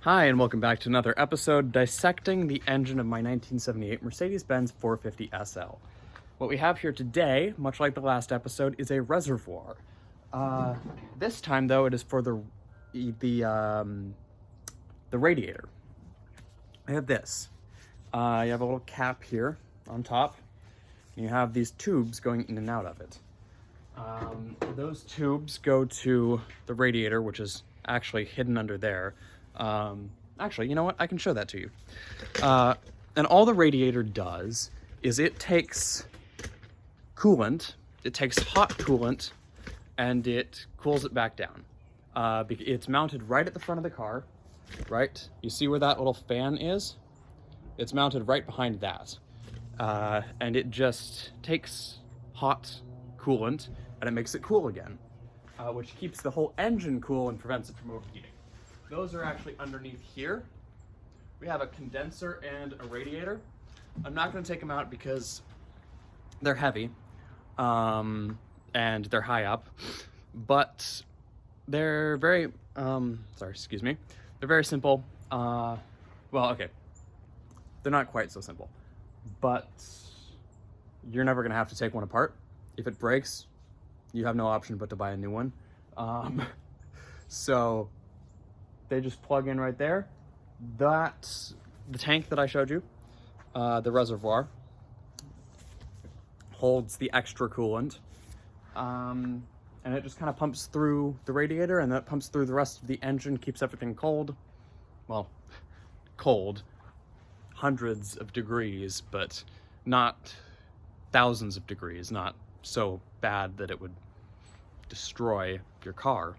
Hi, and welcome back to another episode dissecting the engine of my 1978 Mercedes-Benz 450 SL. What we have here today, much like the last episode, is a reservoir. This time, though, it is for the radiator. I have this. You have a little cap here on top, and you have these tubes going in and out of it. Those tubes go to the radiator, which is actually hidden under there. Actually, you know what? I can show that to you. And all the radiator does is it takes coolant, it takes hot coolant, and it cools it back down. It's mounted right at the front of the car, right? You see where that little fan is? It's mounted right behind that. And it just takes hot coolant and it makes it cool again, which keeps the whole engine cool and prevents it from overheating. Those are actually underneath here. We have a condenser and a radiator. I'm not going to take them out because they're heavy and they're high up, but they're very, they're very simple. Well, okay, they're not quite so simple, but you're never going to have to take one apart. If it breaks, you have no option but to buy a new one. So they just plug in right there. That's the tank that I showed you, the reservoir, holds the extra coolant, and it just kind of pumps through the radiator, and that pumps through the rest of the engine, keeps everything cold. Well, cold, hundreds of degrees, but not thousands of degrees, not so bad that it would destroy your car.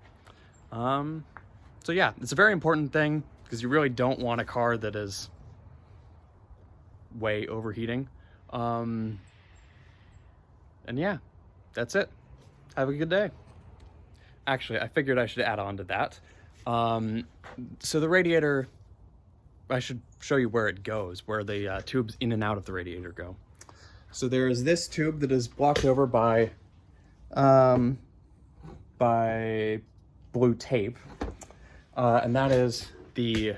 So yeah, it's a very important thing because you really don't want a car that is way overheating. And yeah, that's it. Have a good day. Actually, I figured I should add on to that. So the radiator, I should show you where it goes, where the tubes in and out of the radiator go. So there is this tube that is blocked over by blue tape. And that is the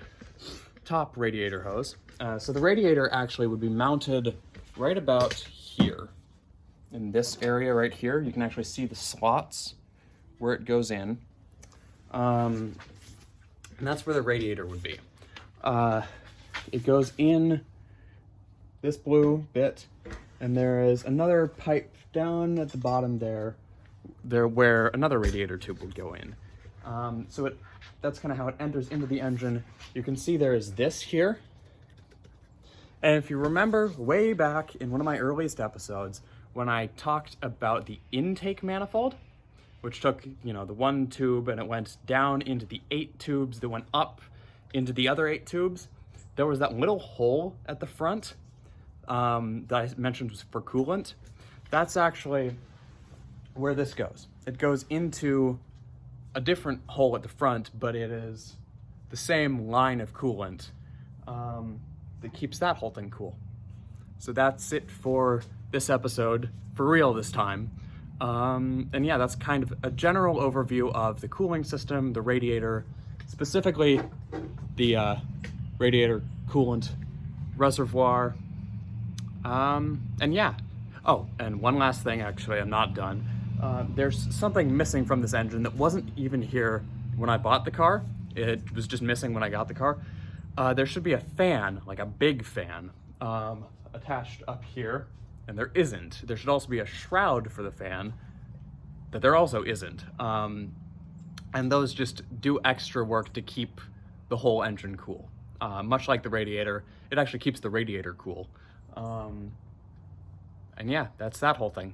top radiator hose. So the radiator actually would be mounted right about here. In this area right here, you can actually see the slots where it goes in. And that's where the radiator would be. It goes in this blue bit, and there is another pipe down at the bottom there where another radiator tube would go in. That's kind of how it enters into the engine. You can see there is this here. And if you remember way back in one of my earliest episodes, when I talked about the intake manifold, which took, the one tube and it went down into the 8 tubes that went up into the other 8 tubes, there was that little hole at the front that I mentioned was for coolant. That's actually where this goes. It goes into a different hole at the front, but it is the same line of coolant that keeps that whole thing cool. So that's it for this episode, for real this time. And yeah, that's kind of a general overview of the cooling system, the radiator, specifically the radiator coolant reservoir. And yeah. Oh, and one last thing, actually, I'm not done. There's something missing from this engine that wasn't even here when I bought the car. It was just missing when I got the car. There should be a fan, like a big fan, attached up here, and there isn't. There should also be a shroud for the fan that there also isn't. And those just do extra work to keep the whole engine cool. Much like the radiator, it actually keeps the radiator cool. And yeah, that's that whole thing.